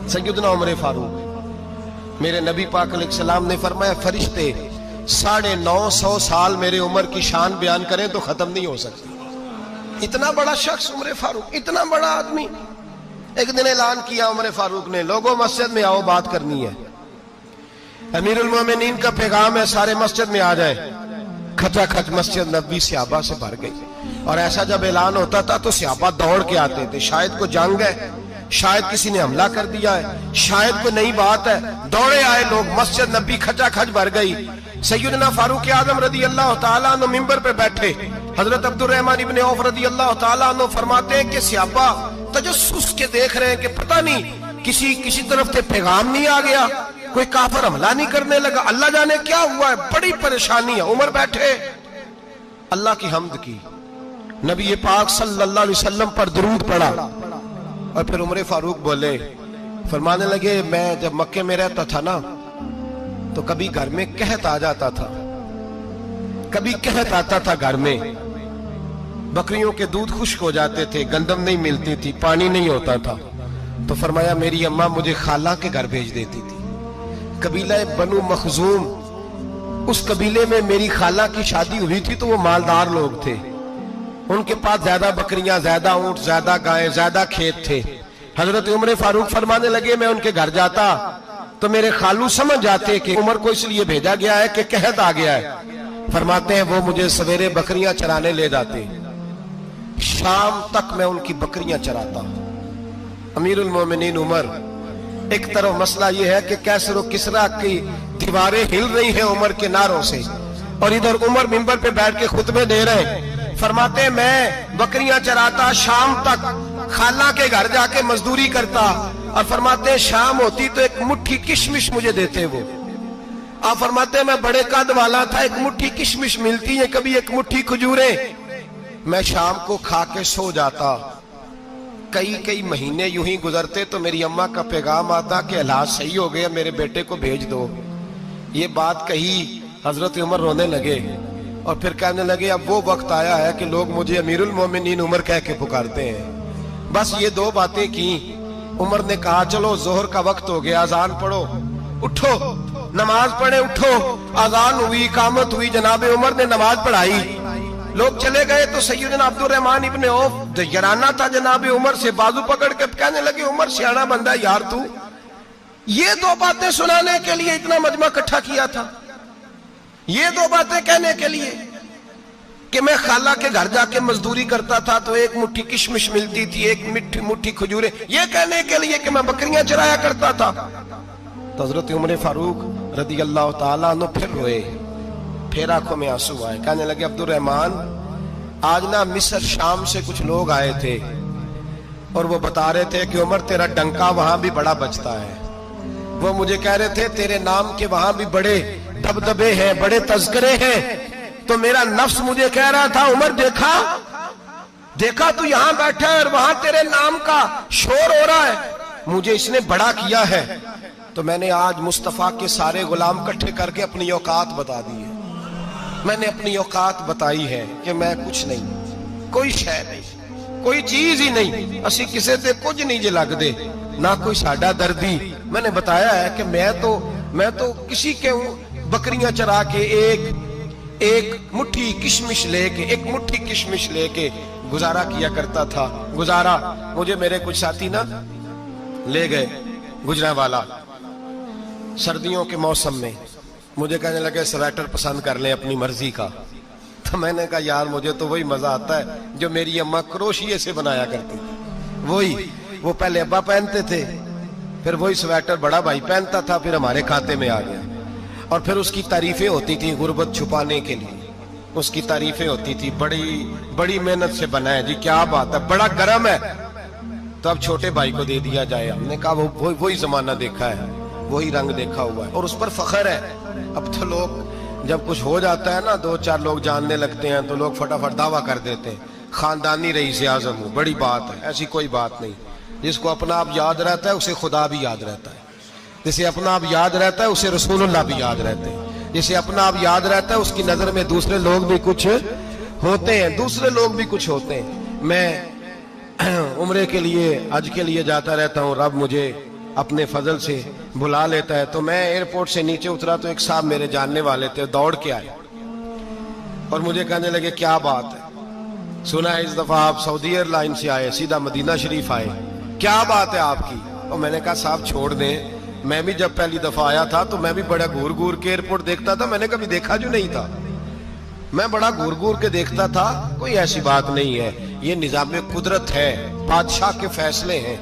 सैयदना उमर फारूक, मेरे नबी पाक अलैहिस्सलाम ने फरमाया फरिश्ते 950 साल मेरे उमर की शान बयान करें तो खत्म नहीं हो सकती। इतना बड़ा शख्स उमर फारूक, इतना बड़ा आदमी। एक दिन ऐलान किया उमर फारूक ने, लोगों मस्जिद में आओ, बात करनी है। अमीरुल मोमिनीन का पैगाम है, सारे मस्जिद में आ जाए। खचाखच मस्जिद नबी सहाबा से भर गई। और ऐसा जब ऐलान होता था तो सहाबा दौड़ के आते थे, शायद को जंग है, शायद किसी ने हमला कर दिया है, शायद कोई नई बात है। दौड़े आए लोग, मस्जिद नबी खचाखच भर गई। सैयदना फारूक आजम रदी अल्लाह तआला अन्हु मिंबर पे बैठे। हजरत अब्दुर्रहमान इब्न औफ रदी अल्लाह तआला अन्हु फरमाते हैं कि सहाबा तजस्सुस के देख रहे हैं कि पता नहीं किसी तरफ से पैगाम नहीं आ गया, कोई काफिर हमला नहीं करने लगा, अल्लाह जाने क्या हुआ है, बड़ी परेशानी है। उमर बैठे, अल्लाह की हम्द की, नबी पाक सल्लल्लाहु अलैहि वसल्लम पर दुरूद पढ़ा। और फिर उमर फारूक बोले, फरमाने लगे, मैं जब मक्के में रहता था ना तो कभी घर में कहत आ जाता था, कभी कहत आता था घर में, बकरियों के दूध खुश्क हो जाते थे, गंदम नहीं मिलती थी, पानी नहीं होता था। तो फरमाया मेरी अम्मा मुझे खाला के घर भेज देती थी। कबीला बनु मखजूम, उस कबीले में मेरी खाला की शादी हुई थी तो वो मालदार लोग थे, उनके पास ज्यादा बकरियां, ज्यादा ऊंट, ज्यादा गायें, ज्यादा खेत थे। हजरत उमर फारूक फरमाने लगे, मैं उनके घर जाता तो मेरे खालू समझ जाते कि उमर को इसलिए भेजा गया है कि कहत आ गया है। फरमाते हैं वो मुझे सवेरे बकरियां चराने ले जाते, शाम तक मैं उनकी बकरियां चराता। अमीरुल मोमिनीन उमर, एक तरफ मसला यह है कि कैसर और किसरा की दीवारें हिल रही हैं उमर के नारों से, और इधर उमर मिंबर पे बैठ के खुतबे दे रहे हैं। फरमाते हैं मैं बकरियां चराता, शाम तक खाला के घर जाके मजदूरी करता, और फरमाते हैं शाम होती तो एक मुट्ठी किशमिश मुझे देते वो। आप फरमाते हैं मैं बड़े कद वाला था, एक मुट्ठी किशमिश मिलती है, कभी एक मुट्ठी खजूरें, मैं शाम को खा के सो जाता। कई महीने यूं ही गुजरते तो मेरी अम्मा का पैगाम आता कि हालात सही हो गया, मेरे बेटे को भेज दो। ये बात कही, हजरत उमर रोने लगे और फिर कहने लगे, अब वो वक्त आया है कि लोग मुझे अमीरुल मोमिनीन उमर कह के पुकारते हैं। बस ये दो बातें की। उमर ने कहा चलो जोहर का वक्त हो गया, अजान पढ़ो, उठो नमाज पढ़े, उठो। अजान हुई, इकामत हुई, जनाबे उमर ने नमाज पढ़ाई, लोग चले गए तो सैयदना अब्दुर्रहमान इब्न औफ यराना था जनाबे उमर से, बाजू पकड़ के कहने लगे, उमर सियाना बंदा यार तू ये दो बातें सुनाने के लिए इतना मजमा इकट्ठा किया था, ये दो बातें कहने के लिए कि मैं खाला के घर जाके मजदूरी करता था तो एक मुट्ठी किशमिश मिलती थी, एक मुट्ठी खजूरें, ये कहने के लिए कि मैं बकरियां चराया करता था। तो हजरत उमर फारूक रदी अल्लाह तआला अन्हु फिर रोए, फिर आंखों में आंसू आए। कहने लगे, अब्दुर्रहमान आज ना मिस्र शाम से कुछ लोग आए थे और वो बता रहे थे कि उमर तेरा डंका वहां भी बड़ा बजता है। वो मुझे कह रहे थे तेरे नाम के वहां भी बड़े दबदबे हैं, बड़े तज़किरे हैं। तो मेरा नफ्स मुझे कह रहा था, उमर देखा तू यहां बैठा है और वहां तेरे नाम का शोर हो रहा है, मुझे इसने बड़ा किया है। तो मैंने आज मुस्तफा के सारे गुलाम इकट्ठे करके अपनी औकात बता दी है। मैंने अपनी औकात बताई है कि मैं कुछ नहीं, कोई शय नहीं, कोई चीज ही नहीं, असी किसी से कुछ नहीं जे लगदे, ना कोई साडा दर्दी। मैंने बताया है कि मैं तो किसी के बकरियां चरा के एक मुट्ठी किशमिश लेके गुजारा किया करता था। गुजारा मुझे मेरे कुछ साथी ना ले गए गुजरांवाला, सर्दियों के मौसम में मुझे कहने लगे स्वेटर पसंद कर ले अपनी मर्जी का। तो मैंने कहा यार मुझे तो वही मजा आता है जो मेरी अम्मा क्रोशिये से बनाया करती थी, वही वो पहले अब्बा पहनते थे, फिर वही स्वेटर बड़ा भाई पहनता था, फिर हमारे खाते में आ गया। और फिर उसकी तारीफें होती थी गुर्बत छुपाने के लिए, उसकी तारीफें होती थी, बड़ी मेहनत से बना है जी, क्या बात है, बड़ा गर्म है। तो अब छोटे भाई को दे दिया जाए। हमने कहा वही जमाना देखा है, वही रंग देखा हुआ है और उस पर फख्र है। अब तो लोग जब कुछ हो जाता है ना, दो चार लोग जानने लगते हैं तो लोग फटाफट दावा कर देते हैं खानदानी रईस आज़म हूं, बड़ी बात है। ऐसी कोई बात नहीं। जिसको अपना आप याद रहता है उसे खुदा भी याद रहता है, जिसे अपना आप याद रहता है उसे रसूलुल्लाह भी याद रहते हैं, जिसे अपना आप याद रहता है उसकी नजर में दूसरे लोग भी कुछ होते हैं। मैं उम्रे के लिए, हज के लिए जाता रहता हूँ, रब मुझे اپنے فضل سے بلا لیتا ہے. تو میں ایئرپورٹ سے نیچے اترا تو ایک صاحب میرے جاننے والے تھے, دوڑ کے آئے اور مجھے کہنے لگے کیا بات ہے, سنا ہے اس دفعہ آپ سعودی ایئر لائن سے آئے, سیدھا مدینہ شریف آئے, کیا بات ہے آپ کی؟ اور میں نے کہا صاحب چھوڑ دیں, میں بھی جب پہلی دفعہ آیا تھا تو میں بھی بڑا گور گور کے ایئرپورٹ دیکھتا تھا, میں نے کبھی دیکھا جو نہیں تھا, میں بڑا گور گور کے دیکھتا تھا, کوئی ایسی بات نہیں ہے, یہ نظام قدرت ہے, بادشاہ کے فیصلے ہیں,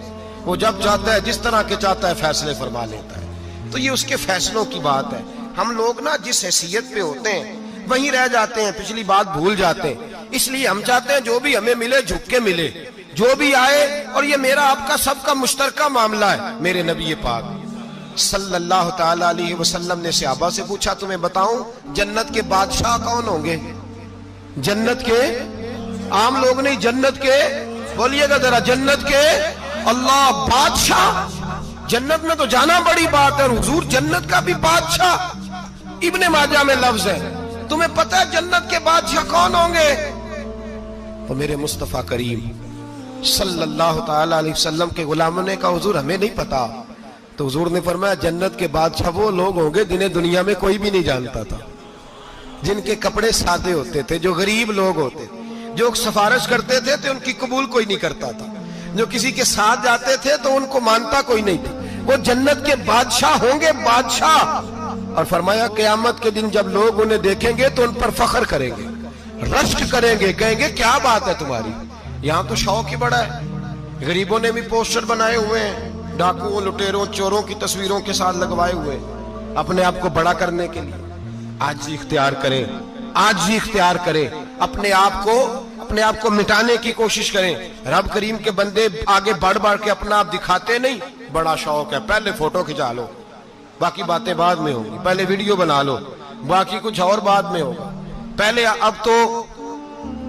وہ جب چاہتا ہے جس طرح کے چاہتا ہے فیصلے فرما لیتا ہے, تو یہ اس کے فیصلوں کی بات ہے. ہم لوگ نا جس حیثیت پہ ہوتے ہیں وہیں رہ جاتے ہیں, پچھلی بات بھول جاتے ہیں, اس لیے ہم چاہتے ہیں جو بھی ہمیں ملے جھک کے ملے, جو بھی آئے, اور یہ میرا آپ کا سب کا مشترکہ معاملہ ہے. میرے نبی پاک صلی اللہ تعالی علیہ وسلم نے صحابہ سے پوچھا تمہیں بتاؤں جنت کے بادشاہ کون ہوں گے؟ جنت کے عام لوگ نہیں, جنت کے, بولیے گا ذرا, جنت کے اللہ بادشاہ. جنت میں تو جانا بڑی بات ہے, حضور جنت کا بھی بادشاہ, ابن ماجہ میں لفظ ہے. تمہیں پتہ ہے جنت کے بادشاہ کون ہوں گے؟ تو میرے مصطفیٰ کریم صلی اللہ تعالی علیہ وسلم کے غلاموں نے کہا حضور ہمیں نہیں پتا. تو حضور نے فرمایا جنت کے بادشاہ وہ لوگ ہوں گے جنہیں دنیا میں کوئی بھی نہیں جانتا تھا, جن کے کپڑے سادے ہوتے تھے, جو غریب لوگ ہوتے, جو سفارش کرتے تھے تو ان کی قبول کوئی نہیں کرتا تھا, جو کسی کے ساتھ جاتے تھے تو ان کو مانتا کوئی نہیں تھا, وہ جنت کے بادشاہ ہوں گے, بادشاہ. اور فرمایا قیامت کے دن جب لوگ انہیں دیکھیں گے تو ان پر فخر کریں گے, رشک کریں گے, کہیں گے کیا بات ہے تمہاری. یہاں تو شوق ہی بڑا ہے, غریبوں نے بھی پوسٹر بنائے ہوئے ہیں, ڈاکوؤں, لٹیروں, چوروں کی تصویروں کے ساتھ لگوائے ہوئے, اپنے آپ کو بڑا کرنے کے لیے. عاجزی اختیار کریں, عاجزی اختیار کریں, اپنے آپ کو مٹانے کی کوشش کریں. رب کریم کے بندے آگے بڑھ بڑھ کے اپنا آپ دکھاتے نہیں, بڑا شوق ہے, پہلے فوٹو کھچا لو, باقی باتیں بعد میں ہوں گی, پہلے ویڈیو بنا لو, باقی کچھ اور بعد میں ہوگا. پہلے اب تو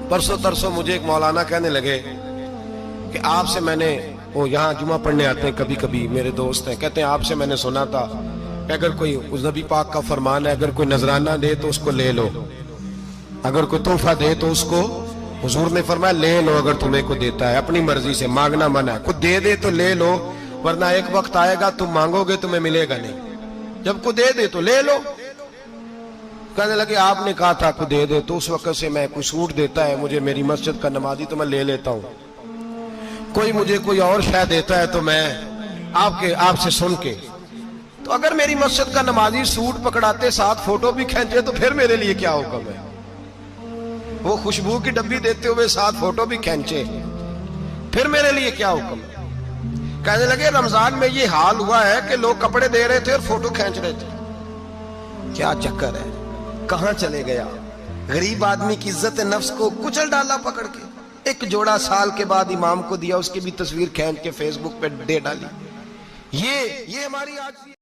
پرسوں ترسوں مجھے ایک مولانا کہنے لگے کہ آپ سے میں نے, وہ یہاں جمعہ پڑھنے آتے ہیں کبھی کبھی, میرے دوست ہیں, کہتے ہیں آپ سے میں نے سنا تھا کہ اگر کوئی, اس نبی پاک کا فرمان ہے اگر کوئی نذرانہ دے تو اس کو لے لو, اگر کوئی تحفہ دے تو اس کو, حضور نے فرمایا لے لو اگر تمہیں کو دیتا ہے, اپنی مرضی سے, مانگنا منع ہے, کوئی دے دے تو لے لو, ورنہ ایک وقت آئے گا تم مانگو گے تمہیں ملے گا نہیں, جب کو دے دے تو لے لو. کہنے لگے آپ نے کہا تھا کو دے دے, تو اس وقت سے میں, کوئی سوٹ دیتا ہے مجھے میری مسجد کا نمازی تو میں لے لیتا ہوں, کوئی مجھے کوئی اور شے دیتا ہے تو میں آپ سے سن کے, تو اگر میری مسجد کا نمازی سوٹ پکڑاتے ساتھ فوٹو بھی کھینچے تو پھر میرے لیے کیا حکم ہے, وہ خوشبو کی ڈبی دیتے ہوئے ساتھ فوٹو بھی کھینچے, پھر میرے لیے کیا حکم ہے. کہنے لگے رمضان میں یہ حال ہوا ہے کہ لوگ کپڑے دے رہے تھے اور فوٹو کھینچ رہے تھے, کیا چکر ہے, کہاں چلے گیا. غریب آدمی کی عزت نفس کو کچل ڈالا پکڑ کے, ایک جوڑا سال کے بعد امام کو دیا, اس کی بھی تصویر کھینچ کے فیس بک پہ دے ڈالی. یہ ہماری آج